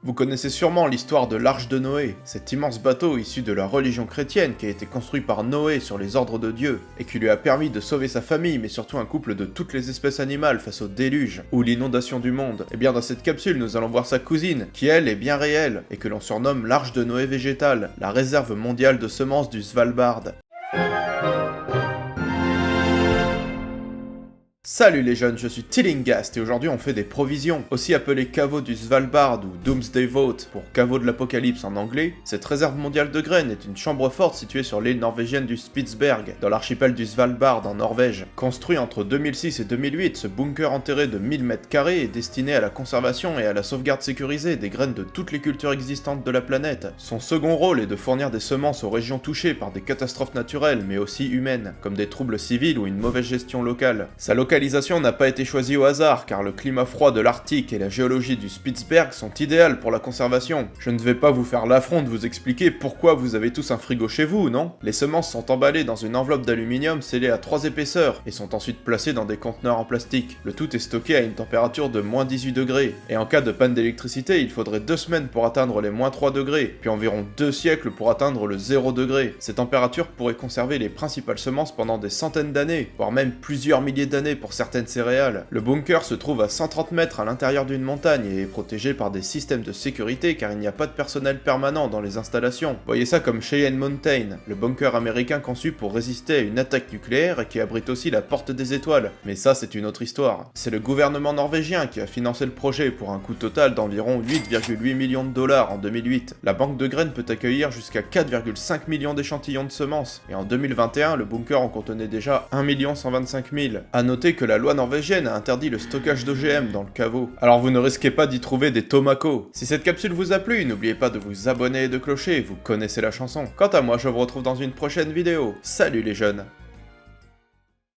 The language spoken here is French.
Vous connaissez sûrement l'histoire de l'Arche de Noé, cet immense bateau issu de la religion chrétienne qui a été construit par Noé sur les ordres de Dieu, et qui lui a permis de sauver sa famille, mais surtout un couple de toutes les espèces animales face au déluge, ou l'inondation du monde. Et bien dans cette capsule, nous allons voir sa cousine, qui elle est bien réelle, et que l'on surnomme l'Arche de Noé végétale, la réserve mondiale de semences du Svalbard. Salut les jeunes, je suis Tillingast et aujourd'hui on fait des provisions, aussi appelé caveau du Svalbard ou Doomsday Vault pour caveau de l'apocalypse en anglais. Cette réserve mondiale de graines est une chambre forte située sur l'île norvégienne du Spitsberg, dans l'archipel du Svalbard en Norvège. Construit entre 2006 et 2008, ce bunker enterré de 1000 m² est destiné à la conservation et à la sauvegarde sécurisée des graines de toutes les cultures existantes de la planète. Son second rôle est de fournir des semences aux régions touchées par des catastrophes naturelles mais aussi humaines, comme des troubles civils ou une mauvaise gestion locale. Sa localisation n'a pas été choisie au hasard, car le climat froid de l'Arctique et la géologie du Spitsberg sont idéales pour la conservation. Je ne vais pas vous faire l'affront de vous expliquer pourquoi vous avez tous un frigo chez vous, non? Les semences sont emballées dans une enveloppe d'aluminium scellée à 3 épaisseurs, et sont ensuite placées dans des conteneurs en plastique. Le tout est stocké à une température de moins 18 degrés, et en cas de panne d'électricité, il faudrait 2 semaines pour atteindre les moins 3 degrés, puis environ 2 siècles pour atteindre le 0 degré. Ces températures pourraient conserver les principales semences pendant des centaines d'années, voire même plusieurs milliers d'années pour certaines céréales. Le bunker se trouve à 130 mètres à l'intérieur d'une montagne et est protégé par des systèmes de sécurité car il n'y a pas de personnel permanent dans les installations. Voyez ça comme Cheyenne Mountain, le bunker américain conçu pour résister à une attaque nucléaire et qui abrite aussi la Porte des Étoiles. Mais ça c'est une autre histoire. C'est le gouvernement norvégien qui a financé le projet pour un coût total d'environ 8,8 millions de dollars en 2008. La banque de graines peut accueillir jusqu'à 4,5 millions d'échantillons de semences, et en 2021 le bunker en contenait déjà 1 125 000. A noter que la loi norvégienne a interdit le stockage d'OGM dans le caveau. Alors vous ne risquez pas d'y trouver des tomacos. Si cette capsule vous a plu, n'oubliez pas de vous abonner et de clocher, vous connaissez la chanson. Quant à moi, je vous retrouve dans une prochaine vidéo. Salut les jeunes!